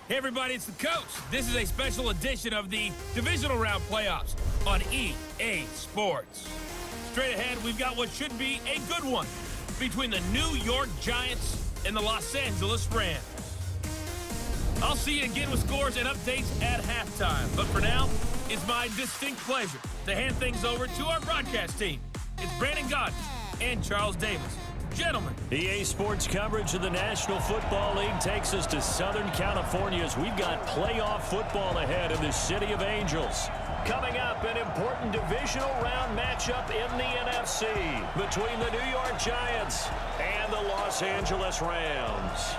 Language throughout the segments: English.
Hey everybody, it's the coach. This is a special edition of the Divisional Round Playoffs on EA Sports. Straight ahead, we've got what should be a good one between the New York Giants and the Los Angeles Rams. I'll see you again with scores and updates at halftime. But for now, it's my distinct pleasure to hand things over to our broadcast team. It's Brandon Godden and Charles Davis. Gentlemen. EA Sports coverage of the National Football League takes us to Southern California as we've got playoff football ahead in the City of Angels. Coming up, an important divisional round matchup in the NFC between the New York Giants and the Los Angeles Rams.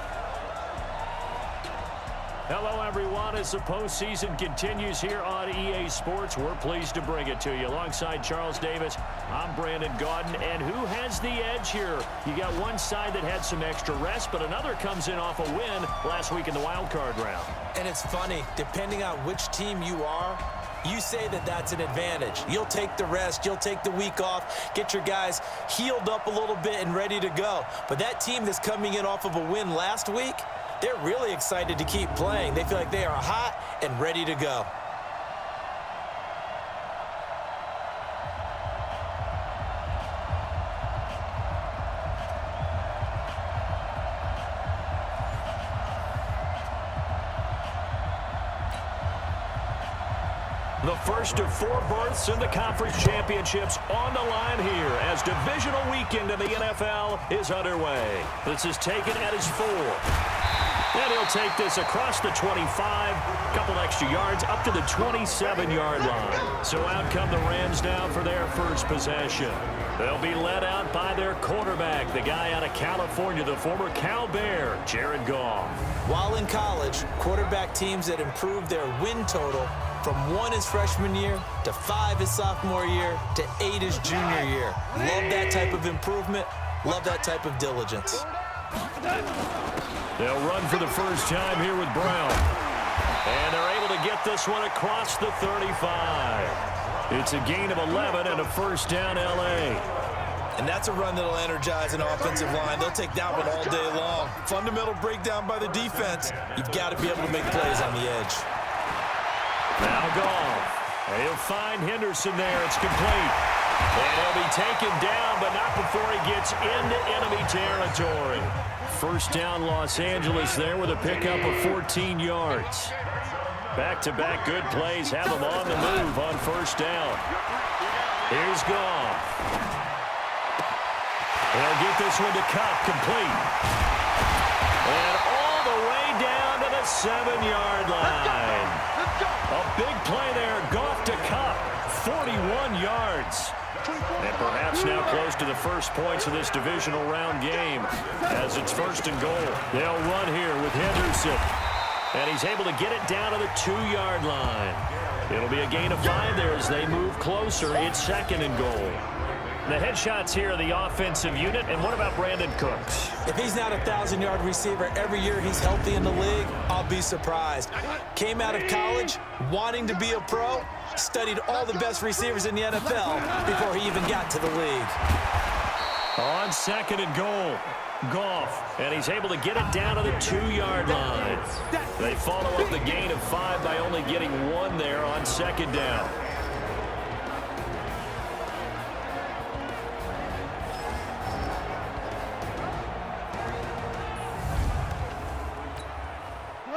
Hello, everyone. As the postseason continues here on EA Sports, we're pleased to bring it to you. Alongside Charles Davis, I'm Brandon Godden. And who has the edge here? You got one side that had some extra rest, but another comes in off a win last week in the wild card round. And it's funny, depending on which team you are, you say that that's an advantage. You'll take the rest, you'll take the week off, get your guys healed up a little bit and ready to go. But that team that's coming in off of a win last week, they're really excited to keep playing. They feel like they are hot and ready to go. The first of 4 berths in the conference championships on the line here as divisional weekend in the NFL is underway. This is taken at his 4. And he'll take this across the 25, couple extra yards up to the 27-yard line. So out come the Rams now for their first possession. They'll be led out by their quarterback, the guy out of California, the former Cal Bear, Jared Goff. While in college, quarterback teams that improved their win total from 1 his freshman year to 5 his sophomore year to 8 his junior year. Love that type of improvement. Love that type of diligence. They'll run for the first time here with Brown. And they're able to get this one across the 35. It's a gain of 11 and a first down L.A. And that's a run that'll energize an offensive line. They'll take that one all day long. Fundamental breakdown by the defense. You've got to be able to make plays on the edge. Now Goff. He'll find Henderson there. It's complete. And he'll be taken down, but not before he gets into enemy territory. First down Los Angeles there with a pickup of 14 yards. Back-to-back good plays have him on the move on first down. Here's Goff. He'll get this one to Kupp, complete. And all the way down to the 7-yard line. A big play there, Goff to Kupp, 41 yards. And perhaps now close to the first points of this divisional round game as it's first and goal. They'll run here with Henderson. And he's able to get it down to the 2-yard line. It'll be a gain of 5 there as they move closer. It's second and goal. The headshots here of the offensive unit. And what about Brandon Cooks? If he's not a 1,000-yard receiver every year he's healthy in the league, I'll be surprised. Came out of college wanting to be a pro, studied all the best receivers in the NFL before he even got to the league. On second and goal, Goff, and he's able to get it down to the 2-yard line. They follow up the gain of 5 by only getting 1 there on second down.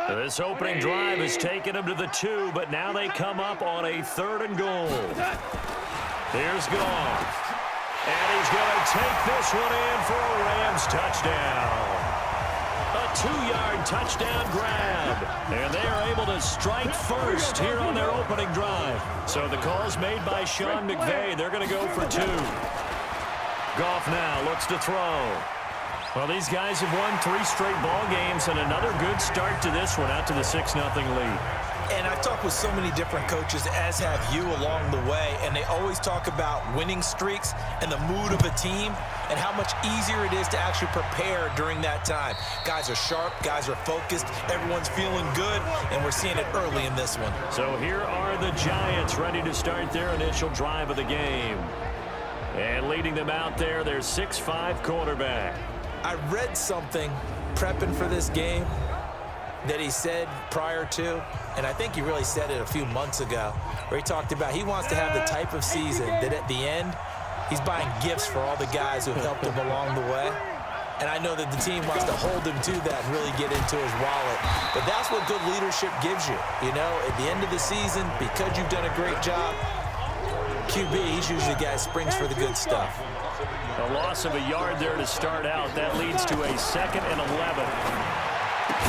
This opening drive has taken them to the 2, but now they come up on a 3rd and goal. Here's Goff. And he's going to take this one in for a Rams touchdown. A 2-yard touchdown grab. And they are able to strike first here on their opening drive. So the call's made by Sean McVay. They're going to go for 2. Goff now looks to throw. Well, these guys have won 3 straight ball games and another good start to this one out to the 6-0 lead. And I've talked with so many different coaches, as have you along the way, and they always talk about winning streaks and the mood of a team and how much easier it is to actually prepare during that time. Guys are sharp, guys are focused, everyone's feeling good, and we're seeing it early in this one. So here are the Giants ready to start their initial drive of the game. And leading them out there, their 6'5" quarterback. I read something prepping for this game that he said prior to, and I think he really said it a few months ago, where he talked about he wants to have the type of season that at the end, he's buying gifts for all the guys who have helped him along the way. And I know that the team wants to hold him to that and really get into his wallet. But that's what good leadership gives you. You know, at the end of the season, because you've done a great job, QB, he's usually the guy who springs for the good stuff. A loss of a yard there to start out. That leads to a 2nd and 11.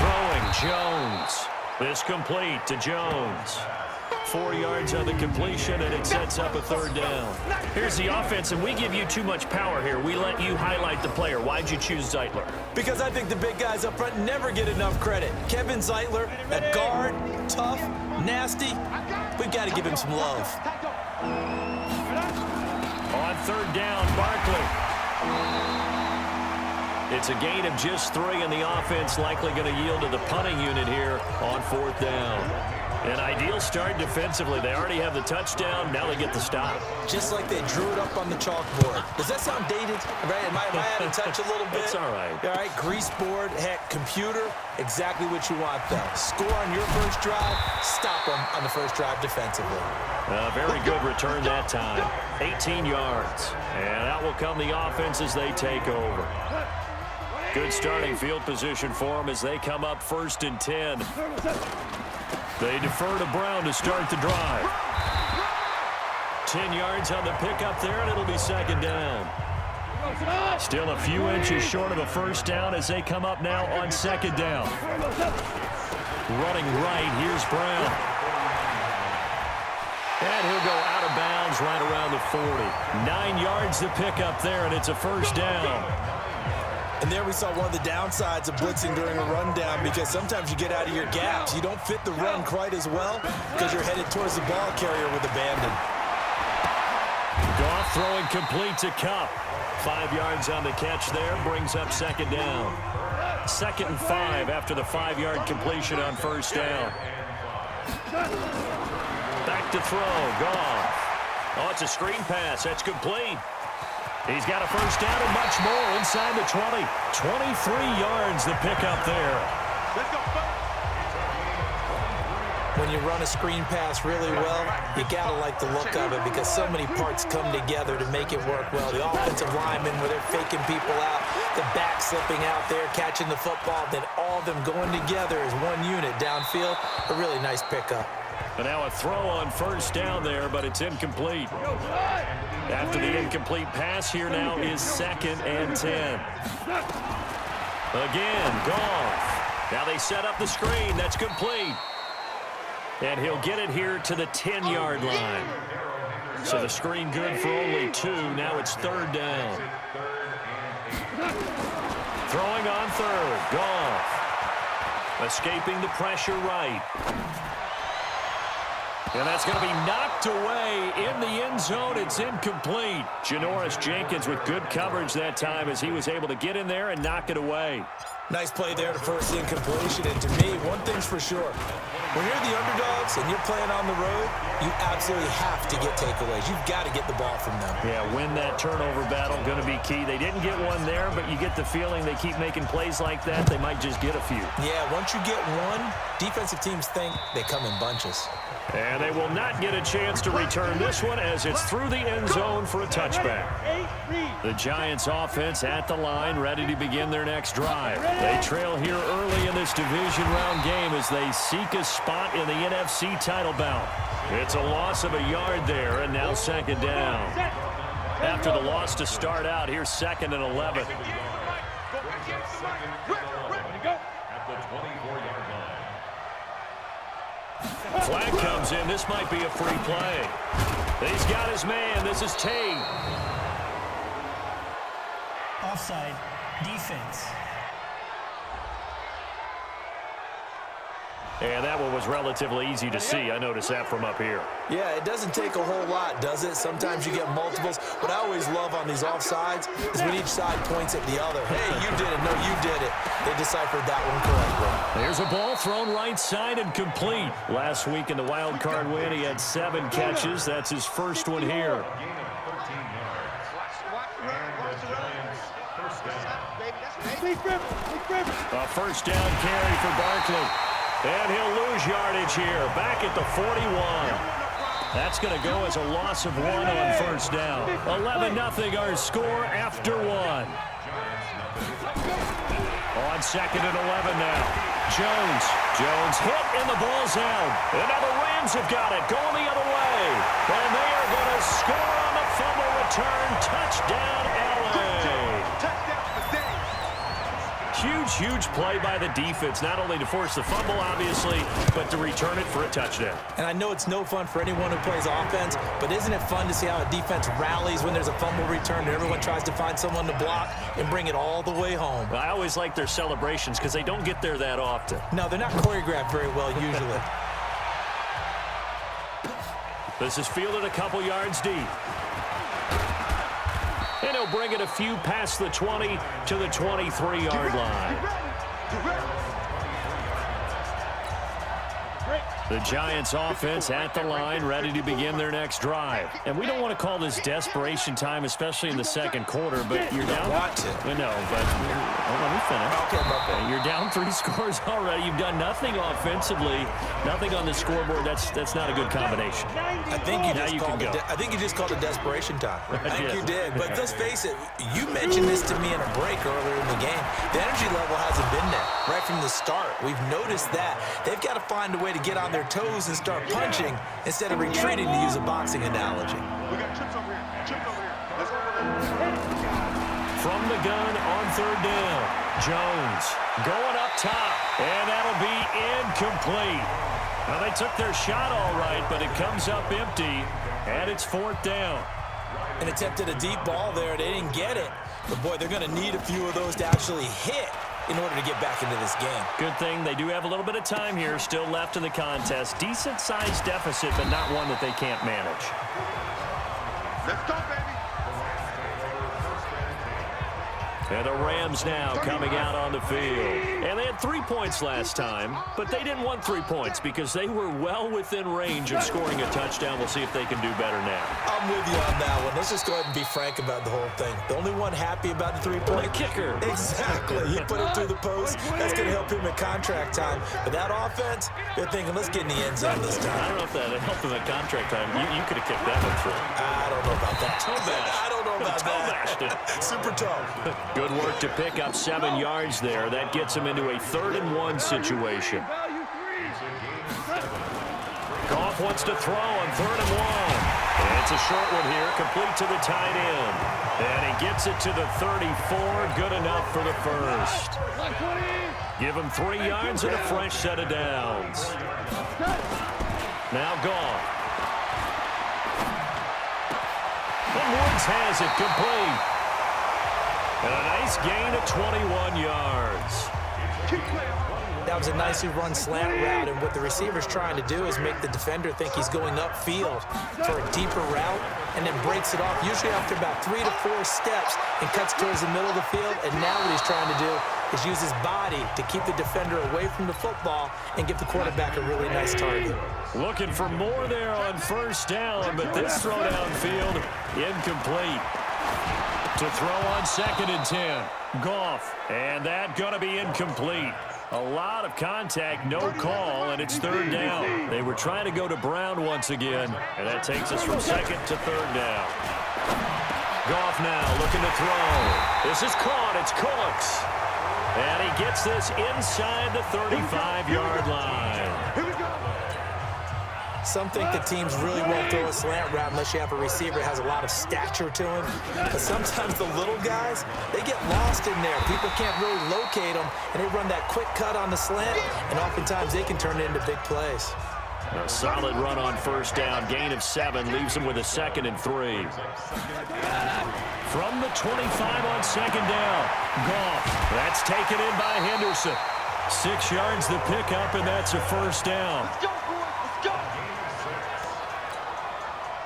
Throwing, Jones. This complete to Jones. 4 yards on the completion, and it sets up a 3rd down. Here's the offense, and we give you too much power here. We let you highlight the player. Why'd you choose Zeitler? Because I think the big guys up front never get enough credit. Kevin Zeitler, at guard, tough, nasty. We've got to give him some love. On 3rd down, Barkley. It's a gain of just 3, and the offense likely going to yield to the punting unit here on 4th down. An ideal start defensively. They already have the touchdown. Now they get the stop. Just like they drew it up on the chalkboard. Does that sound dated? Right? Am I out of touch a little bit? It's all right. All right, grease board, heck, computer, exactly what you want, though. Score on your first drive, stop them on the first drive defensively. Very good return that time. 18 yards. And out will come the offense as they take over. Good starting field position for them as they come up 1st and 10. They defer to Brown to start the drive. 10 yards on the pickup there, and it'll be 2nd down. Still a few inches short of a 1st down as they come up now on 2nd down. Running right, here's Brown. And he'll go out of bounds right around the 40. 9 yards to pick up there, and it's a 1st down. And there we saw one of the downsides of blitzing during a rundown, because sometimes you get out of your gaps. You don't fit the run quite as well because you're headed towards the ball carrier with abandon. Goff throwing complete to Kupp. 5 yards on the catch there, brings up 2nd down. 2nd and 5 after the 5-yard completion on 1st down. Back to throw, Goff. Oh, it's a screen pass. That's complete. He's got a 1st down and much more inside the 20. 23 yards the pickup there. When you run a screen pass really well, you got to like the look of it because so many parts come together to make it work well. The offensive linemen, where they're faking people out, the back slipping out there, catching the football, then all of them going together as one unit downfield. A really nice pickup. And now a throw on 1st down there, but it's incomplete. After the incomplete pass, here now is 2nd and 10. Again, Goff. Now they set up the screen. That's complete. And he'll get it here to the 10-yard line. So the screen good for only 2. Now it's 3rd down. Throwing on 3rd. Goff. Escaping the pressure right. And that's going to be knocked away in the end zone. It's incomplete. Janoris Jenkins with good coverage that time as he was able to get in there and knock it away. Nice play there to first incompletion. And to me, one thing's for sure. When you're the underdogs and you're playing on the road, you absolutely have to get takeaways. You've got to get the ball from them. Yeah, win that turnover battle, going to be key. They didn't get one there, but you get the feeling they keep making plays like that, they might just get a few. Yeah, once you get one, defensive teams think they come in bunches. And they will not get a chance to return this one as it's through the end zone for a touchback. The Giants offense at the line, ready to begin their next drive. They trail here early in this division round game as they seek a spot in the NFC title bout. It's a loss of a yard there, and now 2nd down. After the loss to start out, here's 2nd and 11. Flag comes in. This might be a free play. He's got his man. This is Tate. Offside. Defense. And that one was relatively easy to see. I noticed that from up here. Yeah, it doesn't take a whole lot, does it? Sometimes you get multiples. What I always love on these offsides is when each side points at the other. Hey, you did it. No, you did it. They deciphered that one correctly. There's a ball thrown right side and complete. Last week in the wild card win, he had 7 catches. That's his first one here. A first down carry for Barkley. And he'll lose yardage here, back at the 41. That's going to go as a loss of 1 on first down. 11-0 our score after 1. On second and 11 now. Jones hit and the ball's out. And now the Rams have got it, going the other way. And they are going to score on the fumble return. Touchdown, LA. Huge play by the defense, not only to force the fumble, obviously, but to return it for a touchdown. And I know it's no fun for anyone who plays offense, but isn't it fun to see how a defense rallies when there's a fumble return and everyone tries to find someone to block and bring it all the way home? I always like their celebrations because they don't get there that often. No, they're not choreographed very well usually. This is fielded a couple yards deep. And he'll bring it a few past the 20 to the 23-yard line. The Giants offense at the line, ready to begin their next drive. And we don't want to call this desperation time, especially in the second quarter, but you're down. Want to. No, but let me finish. Okay. You're down 3 scores already. You've done nothing offensively, nothing on the scoreboard. That's not a good combination. I think you just called it desperation time. I think you did. But let's face it, you mentioned this to me in a break earlier in the game. The energy level hasn't been there right from the start. We've noticed that. They've got to find a way to get on their toes and start punching instead of retreating, to use a boxing analogy. From the gun on third down, Jones going up top, and that'll be incomplete. Well, they took their shot all right, but it comes up empty, and it's fourth down. And attempted a deep ball there. They didn't get it. But, boy, they're going to need a few of those to actually hit in order to get back into this game. Good thing they do have a little bit of time here still left in the contest. Decent-sized deficit, but not one that they can't manage. Let's go, baby. And the Rams now coming out on the field. And they had 3 points last time, but they didn't want 3 points because they were well within range of scoring a touchdown. We'll see if they can do better now. I'm with you on that one. Let's just go ahead and be frank about the whole thing. The only one happy about the 3-point. The kicker. Exactly. He put it through the post. That's going to help him at contract time. But that offense, they're thinking, let's get in the end zone this time. I don't know if that helped him at contract time. You could have kicked that one through. I don't know about that. I don't know about bashed it. Super toe. Good work to pick up 7 yards there. That gets him into a 3rd and 1 situation. Goff wants to throw on 3rd and 1. And it's a short one here, complete to the tight end. And he gets it to the 34. Good enough for the first. Give him 3 yards and a fresh set of downs. Now Goff. And Woods has it complete. And a nice gain of 21 yards. That was a nicely run slant route, and what the receiver's trying to do is make the defender think he's going upfield for a deeper route, and then breaks it off, usually after about 3 to 4 steps, and cuts towards the middle of the field. And now what he's trying to do is use his body to keep the defender away from the football and give the quarterback a really nice target. Looking for more there on first down, but this throw downfield incomplete. To throw on 2nd and 10. Goff, and that going to be incomplete. A lot of contact, no call, and it's 3rd down. They were trying to go to Brown once again, and that takes us from 2nd to 3rd down. Goff now looking to throw. This is caught. It's Cooks. And he gets this inside the 35-yard line. Some think the teams really won't throw a slant route unless you have a receiver that has a lot of stature to him. But sometimes the little guys, they get lost in there. People can't really locate them, and they run that quick cut on the slant, and oftentimes they can turn it into big plays. A solid run on first down. Gain of 7 leaves him with a 2nd and 3. From the 25 on 2nd down. Goff. That's taken in by Henderson. 6 yards the pickup, and that's a first down.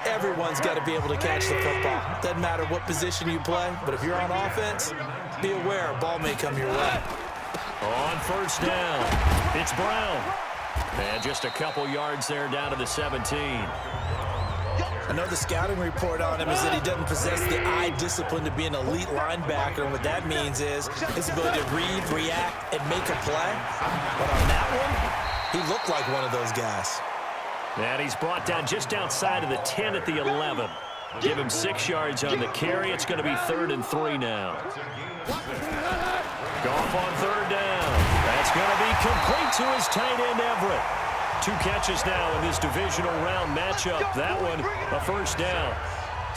Everyone's got to be able to catch the football. Doesn't matter what position you play, but if you're on offense, be aware a ball may come your way. On first down, it's Brown. And just a couple yards there down to the 17. I know the scouting report on him is that he doesn't possess the eye discipline to be an elite linebacker, and what that means is his ability to read, react, and make a play. But on that one, he looked like one of those guys. And he's brought down just outside of the 10 at the 11. Give him 6 yards on the carry. It's going to be 3rd and 3 now. Goff on 3rd down. That's going to be complete to his tight end, Everett. 2 catches now in this divisional round matchup. That one, a 1st down.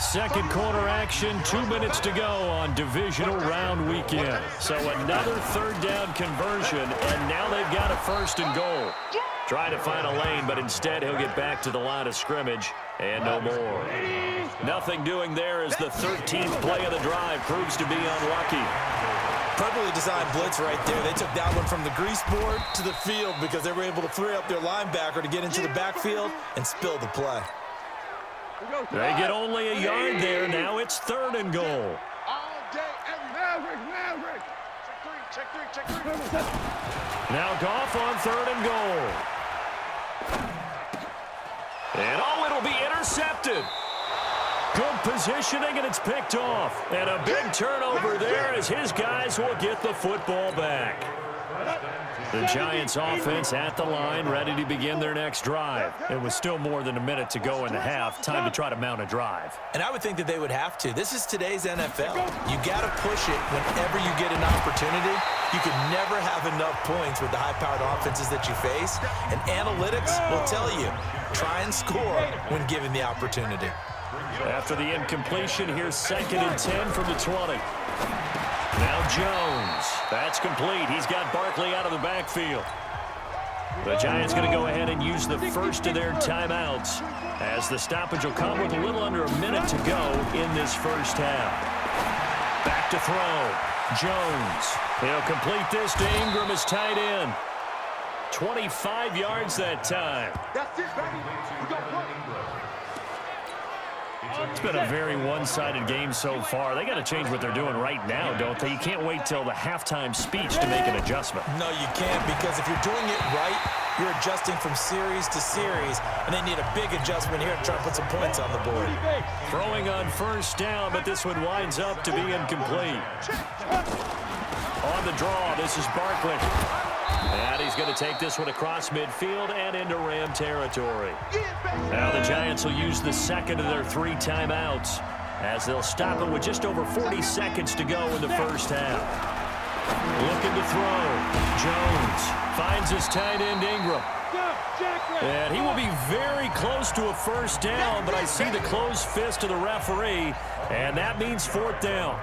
Second quarter action, 2 minutes to go on divisional round weekend. So another 3rd down conversion, and now they've got a 1st and goal. Try to find a lane, but instead he'll get back to the line of scrimmage and no more. Nothing doing there as the 13th play of the drive proves to be unlucky. Perfectly designed blitz right there. They took that one from the grease board to the field because they were able to free up their linebacker to get into the backfield and spill the play. They get only a yard there. Now it's 3rd and goal. Now Goff on 3rd and goal. And it'll be intercepted. Good positioning, and it's picked off. And a big turnover there as his guys will get the football back. The Giants offense at the line, ready to begin their next drive. It was still more than a minute to go in the half. Time to try to mount a drive. And I would think that they would have to. This is today's NFL. You got to push it whenever you get an opportunity. You can never have enough points with the high-powered offenses that you face. And analytics will tell you, try and score when given the opportunity. After the incompletion, here's 2nd and 10 from the 20. Now Jones. That's complete. He's got Barkley out of the backfield. The Giants going to go ahead and use the first of their timeouts as the stoppage will come with a little under a minute to go in this first half. Back to throw. Jones. He'll complete this to Ingram, his tight end. 25 yards that time. That's it, baby. We got one. It's been a very one-sided game so far. They got to change what they're doing right now, don't they? You can't wait till the halftime speech to make an adjustment. No, you can't, because if you're doing it right, you're adjusting from series to series, and they need a big adjustment here to try to put some points on the board. Throwing on 1st down, but this one winds up to be incomplete. On the draw, this is Barkley. And he's going to take this one across midfield and into Ram territory. Now the Giants will use the 2nd of their 3 timeouts as they'll stop it with just over 40 seconds to go in the first half. Looking to throw. Jones finds his tight end Ingram. And he will be very close to a 1st down, but I see the closed fist of the referee, and that means 4th down.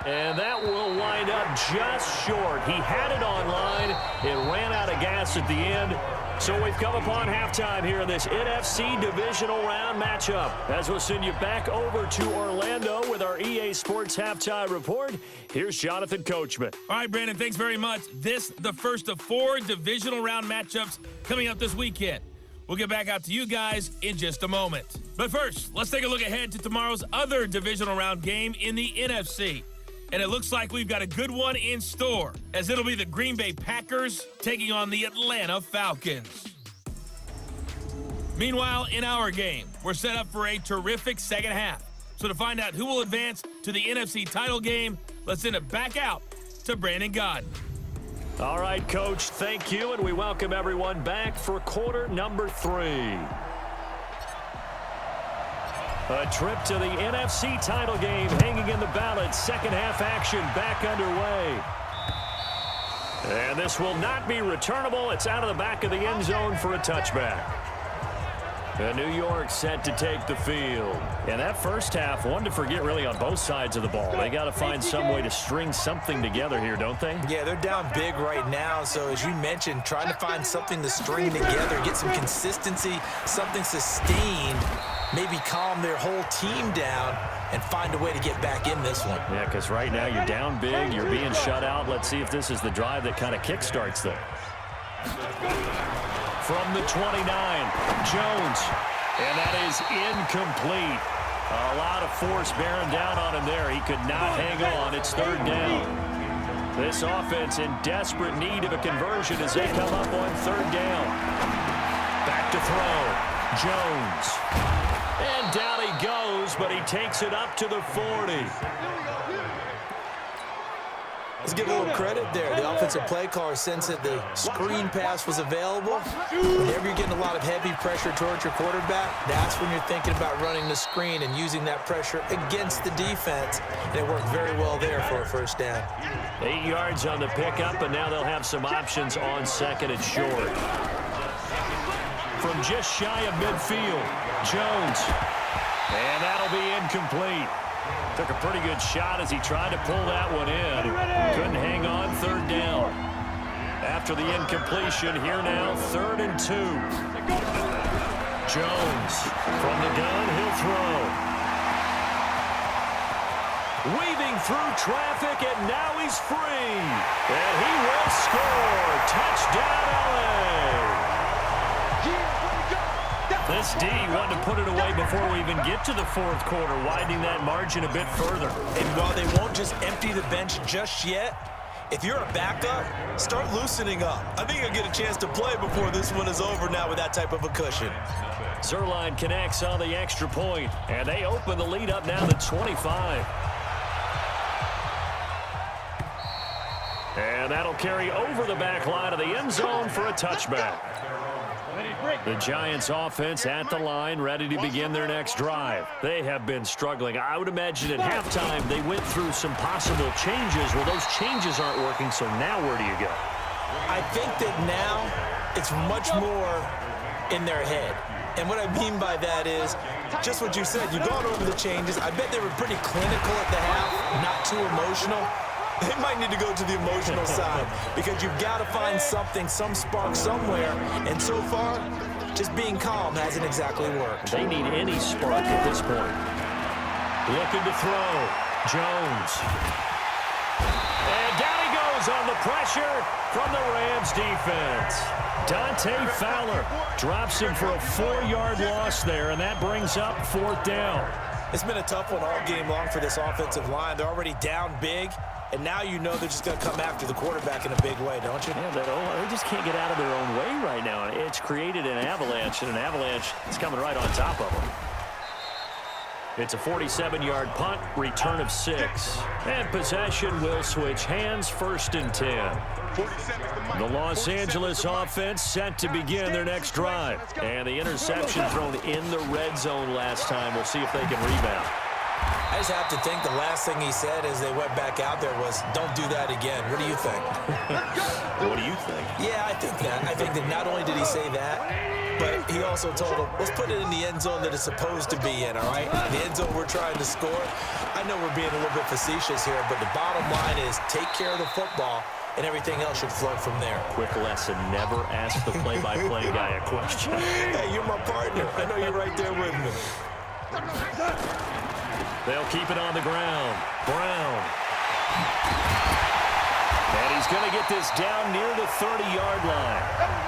And that will wind up just short. He had it online. It ran out of gas at the end. So we've come upon halftime here in this NFC Divisional Round matchup. As we'll send you back over to Orlando with our EA Sports Halftime Report, here's Jonathan Coachman. All right, Brandon, thanks very much. This the first of 4 Divisional Round matchups coming up this weekend. We'll get back out to you guys in just a moment. But first, let's take a look ahead to tomorrow's other Divisional Round game in the NFC. And it looks like we've got a good one in store, as it'll be the Green Bay Packers taking on the Atlanta Falcons. Meanwhile, in our game, we're set up for a terrific second half. So to find out who will advance to the NFC title game, let's send it back out to Brandon Godden. All right, Coach, thank you, and we welcome everyone back for quarter number 3. A trip to the NFC title game hanging in the balance. Second half action back underway. And this will not be returnable. It's out of the back of the end zone for a touchback. And New York set to take the field. And that first half, one to forget really on both sides of the ball. They got to find some way to string something together here, don't they? Yeah, they're down big right now. So as you mentioned, trying to find something to string together, get some consistency, something sustained, maybe calm their whole team down and find a way to get back in this one. Yeah, because right now you're down big, you're being shut out. Let's see if this is the drive that kind of kickstarts them. From the 29, Jones, and that is incomplete. A lot of force bearing down on him there. He could not hang on. It's 3rd down. This offense in desperate need of a conversion as they come up on third down. Back to throw. Jones. And down he goes, but he takes it up to the 40. Let's give a little credit there. The offensive play caller sensed that the screen pass was available. Whenever you're getting a lot of heavy pressure towards your quarterback, that's when you're thinking about running the screen and using that pressure against the defense. And it worked very well there for a first down. 8 yards on the pickup, and now they'll have some options on second and short. From just shy of midfield, Jones. And that'll be incomplete. Took a pretty good shot as he tried to pull that one in. Couldn't hang on third down. After the incompletion, here now, 3rd and 2. Jones from the gun, he'll throw. Weaving through traffic, and now he's free. And he will score. Touchdown, LA. This D wanted to put it away before we even get to the 4th quarter, widening that margin a bit further. And while they won't just empty the bench just yet, if you're a backup, start loosening up. I think you'll get a chance to play before this one is over now with that type of a cushion. Zerline connects on the extra point, and they open the lead up now to 25. And that'll carry over the back line of the end zone for a touchback. The Giants offense at the line, ready to begin their next drive. They have been struggling. I would imagine at halftime they went through some possible changes. Well, those changes aren't working, so now where do you go? I think that now it's much more in their head. And what I mean by that is just what you said. You've gone over the changes. I bet they were pretty clinical at the half, not too emotional. They might need to go to the emotional side because you've got to find something, some spark somewhere. And so far, just being calm hasn't exactly worked. They need any spark at this point. Looking to throw. Jones. And down he goes on the pressure from the Rams defense. Dante Fowler drops him for a 4-yard loss there, and that brings up 4th down. It's been a tough one all game long for this offensive line. They're already down big. And now you know they're just going to come after the quarterback in a big way, don't you? Yeah, they just can't get out of their own way right now. It's created an avalanche, and an avalanche is coming right on top of them. It's a 47-yard punt, return of 6. And possession will switch hands, 1st and 10. The Los Angeles offense set to begin their next drive. And the interception thrown in the red zone last time. We'll see if they can rebound. I just have to think the last thing he said as they went back out there was, don't do that again. What do you think? What do you think? Yeah, I think that. I think that not only did he say that, but he also told them, let's put it in the end zone that it's supposed to be in, all right? The end zone we're trying to score. I know we're being a little bit facetious here, but the bottom line is take care of the football, and everything else should flow from there. Quick lesson, never ask the play-by-play guy a question. Hey, you're my partner. I know you're right there with me. They'll keep it on the ground. Brown. And he's going to get this down near the 30-yard line.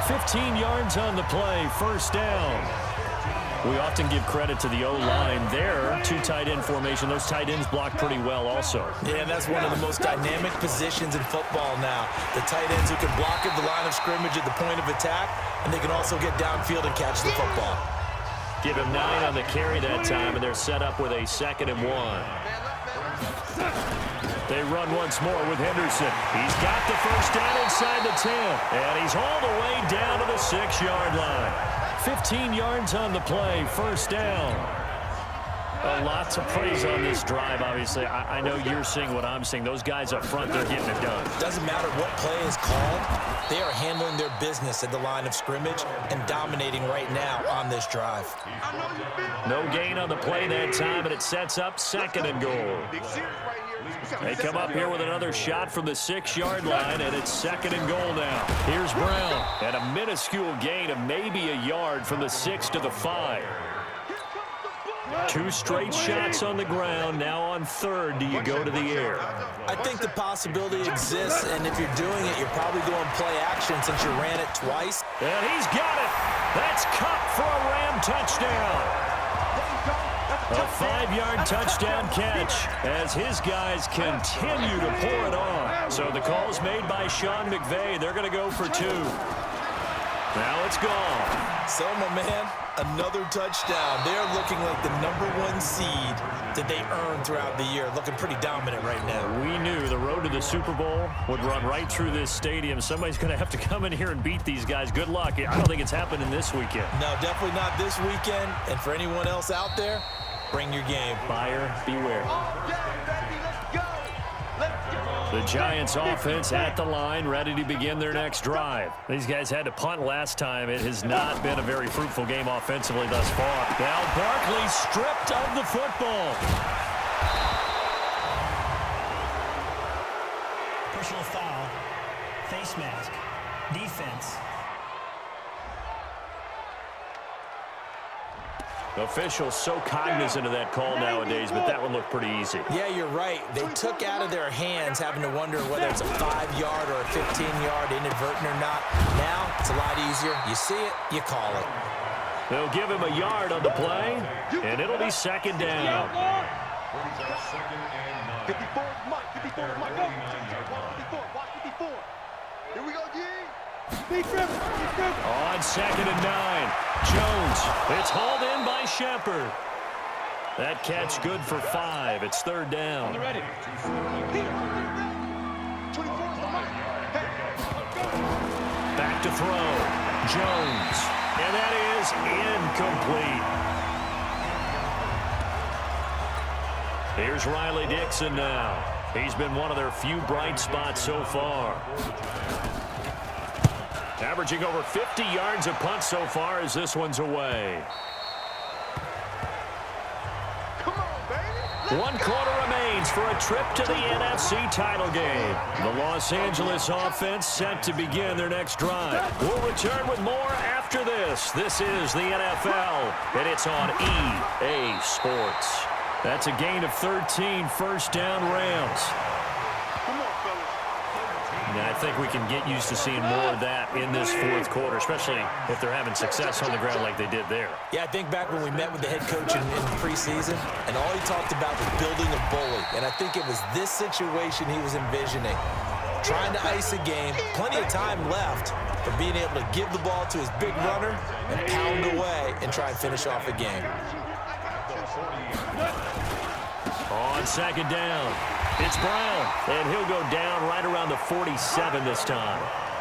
15 yards on the play, 1st down. We often give credit to the O-line there. 2 tight end formation. Those tight ends block pretty well also. Yeah, that's one of the most dynamic positions in football now. The tight ends who can block at the line of scrimmage at the point of attack, and they can also get downfield and catch the football. Give him 9 on the carry that time, and they're set up with a 2nd and 1. They run once more with Henderson. He's got the 1st down inside the 10, and he's all the way down to the 6-yard line. 15 yards on the play, 1st down. A lot to praise on this drive, obviously. I know you're seeing what I'm seeing. Those guys up front, they're getting it done. Doesn't matter what play is called. They are handling their business at the line of scrimmage and dominating right now on this drive. No gain on the play that time, and it sets up 2nd and goal. They come up here with another shot from the 6-yard line, and it's 2nd and goal now. Here's Brown, and a minuscule gain of maybe a yard from the 6 to the 5. 2 straight shots on the ground. Now on 3rd, do you go to the air? I think the possibility exists, and if you're doing it, you're probably going play action since you ran it twice. And he's got it. That's Cup for a Ram touchdown. A 5-yard touchdown catch as his guys continue to pour it on. So the call's made by Sean McVay. They're going to go for 2. Now it's gone. So, my man, another touchdown. They're looking like the #1 seed that they earned throughout the year. Looking pretty dominant right now. We knew the road to the Super Bowl would run right through this stadium. Somebody's going to have to come in here and beat these guys. Good luck. I don't think it's happening this weekend. No, definitely not this weekend. And for anyone else out there, bring your game. Buyer beware. All day, baby. Let's go. Let's go. The Giants offense at the line, ready to begin their next drive. These guys had to punt last time. It has not been a very fruitful game offensively thus far. Now Barkley stripped of the football. Personal foul. Face mask. Defense. Officials so cognizant of that call nowadays, but that one looked pretty easy. Yeah, you're right. They took out of their hands having to wonder whether it's a 5-yard or a 15-yard inadvertent or not. Now, it's a lot easier. You see it, you call it. They'll give him a yard on the play, and it'll be second down. 54, Mike. 54, Mike. Go. Watch 54. Here we go, G. On 2nd and 9, Jones. It's hauled in by Shepard. That catch good for 5. It's 3rd down. Ready. 24, Mike. Back to throw. Jones. And that is incomplete. Here's Riley Dixon now. He's been one of their few bright spots so far. Averaging over 50 yards a punt so far as this one's away. Come on, baby. 1 quarter remains for a trip to the NFC title game. The Los Angeles offense set to begin their next drive. We'll return with more after this. This is the NFL, and it's on EA Sports. That's a gain of 13, 1st down Rams. And I think we can get used to seeing more of that in this 4th quarter, especially if they're having success on the ground like they did there. Yeah, I think back when we met with the head coach in preseason, and all he talked about was building a bully. And I think it was this situation he was envisioning. Trying to ice a game, plenty of time left, but being able to give the ball to his big runner and pound away and try and finish off a game. On 2nd down, it's Brown, and he'll go down right around the 47 this time.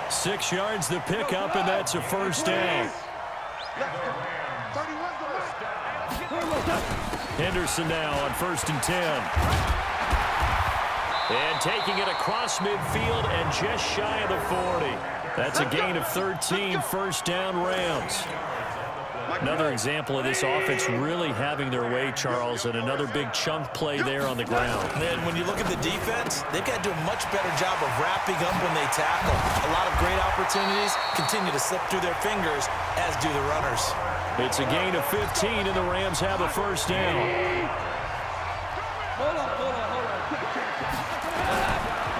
6 yards to pick up, and that's a 1st down. Henderson now on 1st and 10. And taking it across midfield and just shy of the 40. That's a gain of 13, 1st down Rams. Another example of this offense really having their way, Charles, and another big chunk play there on the ground. And then when you look at the defense, they've got to do a much better job of wrapping up when they tackle. A lot of great opportunities continue to slip through their fingers, as do the runners. It's a gain of 15, and the Rams have a 1st down.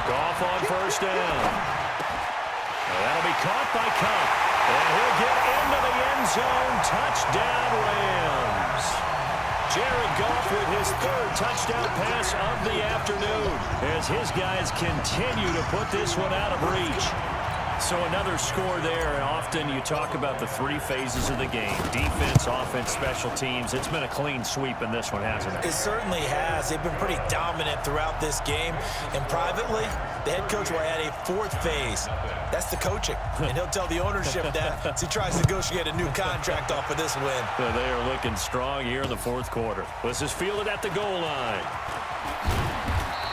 Goff on 1st down. That'll be caught by Cup. And he'll get into the end zone. Touchdown, Rams. Jared Goff with his 3rd touchdown pass of the afternoon as his guys continue to put this one out of reach. So another score there, and often you talk about the 3 phases of the game. Defense, offense, special teams. It's been a clean sweep in this one, hasn't it? It certainly has. They've been pretty dominant throughout this game. And privately, the head coach will add a 4th phase. That's the coaching. And he'll tell the ownership that as he tries to negotiate a new contract off of this win. So they are looking strong here in the 4th quarter. This is fielded at the goal line.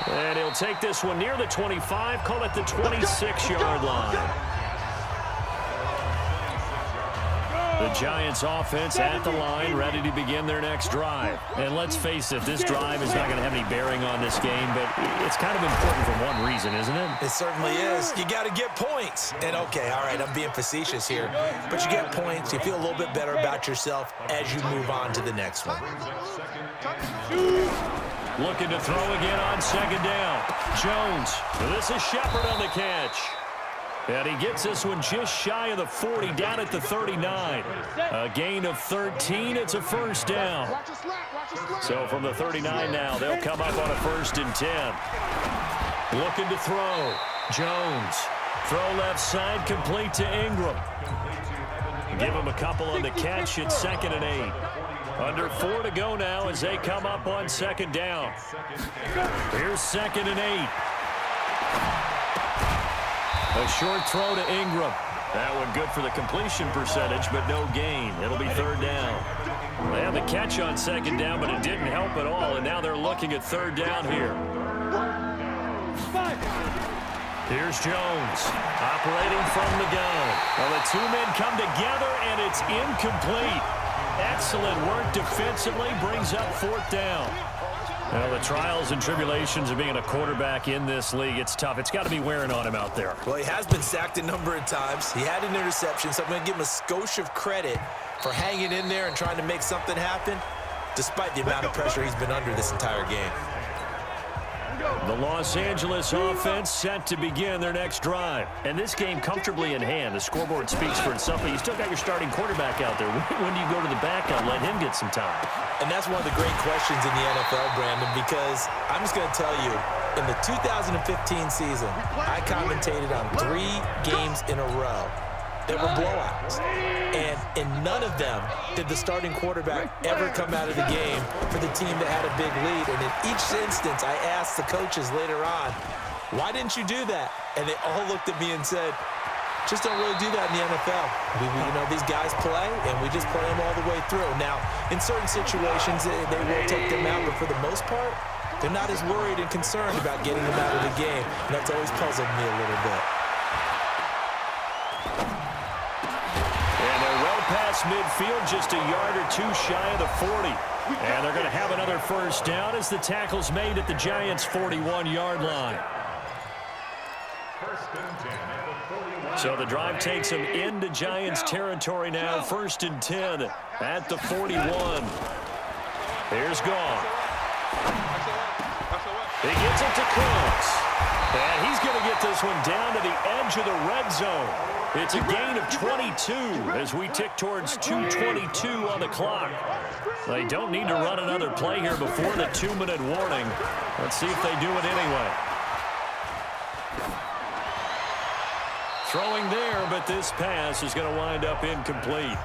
And he'll take this one near the 25, call it the 26-yard line. The Giants offense at the line, ready to begin their next drive. And let's face it, this drive is not going to have any bearing on this game, but it's kind of important for one reason, isn't it? It certainly is. You got to get points. And okay, all right, I'm being facetious here, but you get points, you feel a little bit better about yourself as you move on to the next one. Looking to throw again on 2nd down. Jones. This is Shepard on the catch. And he gets this one just shy of the 40, down at the 39. A gain of 13. It's a first down. So from the 39 now, they'll come up on a 1st and 10. Looking to throw. Jones. Throw left side, complete to Ingram. Give him a couple on the catch. It's 2nd and 8. Under 4 to go now as they come up on 2nd down. Here's 2nd and 8. A short throw to Ingram. That one good for the completion percentage, but no gain. It'll be 3rd down. They had the catch on 2nd down, but it didn't help at all, and now they're looking at 3rd down here. Here's Jones, operating from the gun. Well, the two men come together, and it's incomplete. Excellent work defensively, brings up 4th down. Well, the trials and tribulations of being a quarterback in this league, it's tough. It's got to be wearing on him out there. Well, he has been sacked a number of times. He had an interception, so I'm going to give him a skosh of credit for hanging in there and trying to make something happen, despite the amount of pressure he's been under this entire game. The Los Angeles offense set to begin their next drive. And this game comfortably in hand. The scoreboard speaks for itself, but you still got your starting quarterback out there. When do you go to the backup and let him get some time? And that's one of the great questions in the NFL, Brandon, because I'm just going to tell you, in the 2015 season, I commentated on 3 games in a row that were blowouts. And in none of them did the starting quarterback ever come out of the game for the team that had a big lead. And in each instance, I asked the coaches later on, why didn't you do that? And they all looked at me and said, just don't really do that in the NFL. These guys play, and we just play them all the way through. Now, in certain situations, they will take them out, but for the most part, they're not as worried and concerned about getting them out of the game. And that's always puzzled me a little bit. Past midfield, just a yard or 2 shy of the 40. And they're going to have another first down as the tackle's made at the Giants' 41-yard line. So the drive takes them into Giants territory now. 1st and 10 at the 41. Here's Goff. He gets it to Cooks. And he's going to get this one down to the edge of the red zone. It's a gain of 22 as we tick towards 2:22 on the clock. They don't need to run another play here before the 2-minute warning. Let's see if they do it anyway. Throwing there, but this pass is going to wind up incomplete.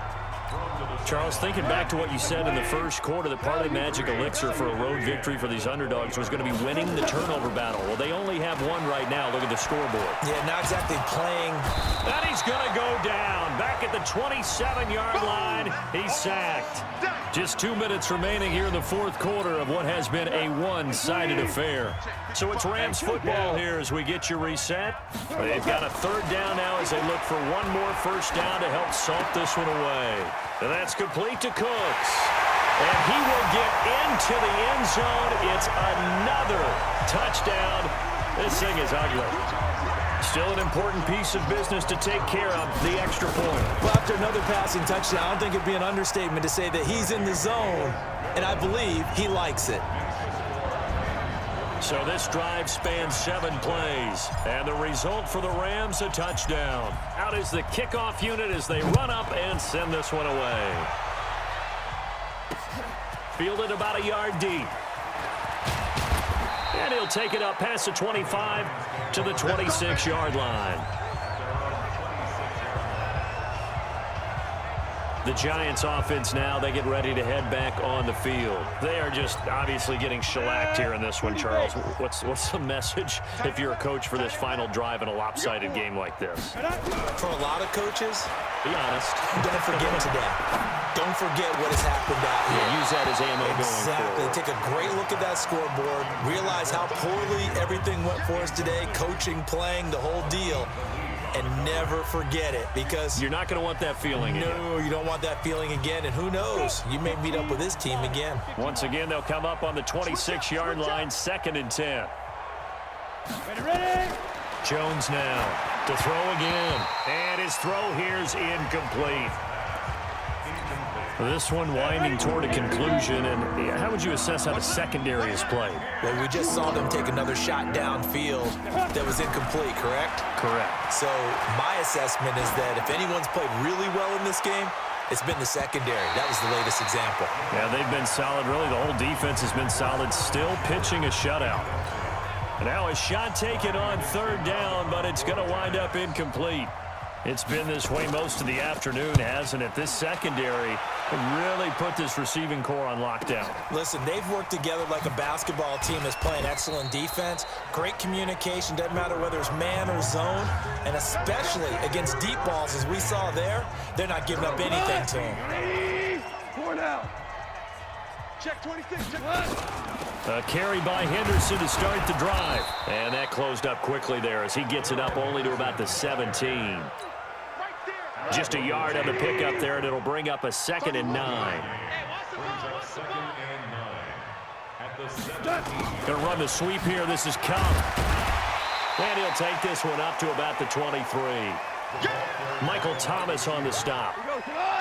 Charles, thinking back to what you said in the first quarter, the part of the magic elixir for a road victory for these underdogs was going to be winning the turnover battle. Well, they only have one right now. Look at the scoreboard. Yeah, not exactly playing. And he's going to go down. Back at the 27-yard line, he's sacked. Just 2 minutes remaining here in the 4th quarter of what has been a one-sided affair. So it's Rams football here as we get you reset. They've got a 3rd down now as they look for one more first down to help salt this one away. And that's complete to Cooks. And he will get into the end zone. It's another touchdown. This thing is ugly. Still an important piece of business to take care of, the extra point. Well, after another passing touchdown, I don't think it'd be an understatement to say that he's in the zone, and I believe he likes it. So this drive spans 7 plays, and the result for the Rams, a touchdown. Out is the kickoff unit as they run up and send this one away. Fielded about a yard deep. And he'll take it up past the 25 to the 26-yard line. The Giants offense now, they get ready to head back on the field. They are just obviously getting shellacked here in this one, Charles. What's the message if you're a coach for this final drive in a lopsided game like this? For a lot of coaches, be honest. Don't forget today. Don't forget what has happened out here. Yeah, use that as ammo going Exactly. forward. Take a great look at that scoreboard. Realize how poorly everything went for us today. Coaching, playing, the whole deal. And never forget it, because you're not going to want that feeling again. No, you don't want that feeling again. And who knows? You may meet up with this team again. Once again, they'll come up on the 26-yard line, 2nd and 10. Ready? Jones now to throw again. And his throw here's incomplete. This one winding toward a conclusion, and how would you assess how the secondary has played? Well, we just saw them take another shot downfield that was incomplete, correct? Correct. So my assessment is that if anyone's played really well in this game, it's been the secondary. That was the latest example. Yeah, they've been solid. Really, the whole defense has been solid, still pitching a shutout. Now a shot taken on third down, but it's going to wind up incomplete. It's been this way most of the afternoon, hasn't it? This secondary really put this receiving core on lockdown. Listen, they've worked together like a basketball team that's playing excellent defense. Great communication, doesn't matter whether it's man or zone. And especially against deep balls, as we saw there, they're not giving up anything to them. 4 now. Check 26, check. A carry by Henderson to start the drive. And that closed up quickly there as he gets it up only to about the 17. Just a yard on the pickup there, and it'll bring up a 2nd and 9. Going to run the sweep here. This is Cup. And he'll take this one up to about the 23. Michael Thomas on the stop.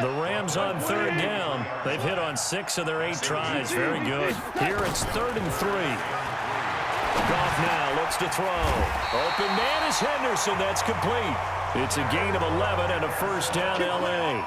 The Rams on third down. They've hit on 6 of their 8 tries. Very good. Here it's 3rd and 3. Goff now looks to throw. Open man is Henderson. That's complete. It's a gain of 11 and a first down, L.A.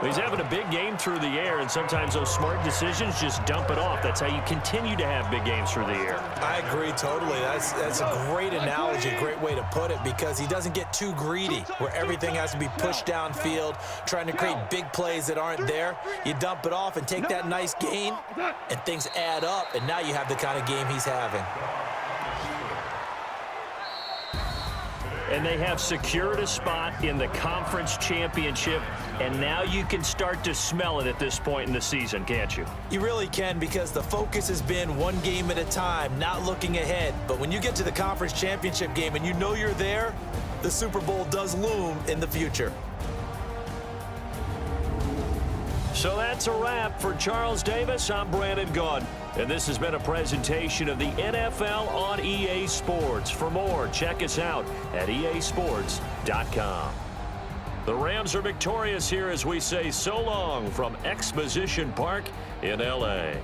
He's having a big game through the air, and sometimes those smart decisions just dump it off. That's how you continue to have big games through the air. I agree totally. That's a great analogy, a great way to put it, because he doesn't get too greedy where everything has to be pushed downfield, trying to create big plays that aren't there. You dump it off and take that nice gain, and things add up, and now you have the kind of game he's having. And they have secured a spot in the conference championship, and now you can start to smell it at this point in the season, can't you? You really can, because the focus has been one game at a time, not looking ahead. But when you get to the conference championship game and you know you're there, the Super Bowl does loom in the future. So that's a wrap for Charles Davis. I'm Brandon Gaudin, and this has been a presentation of the NFL on EA Sports. For more, check us out at easports.com. The Rams are victorious here as we say so long from Exposition Park in L.A.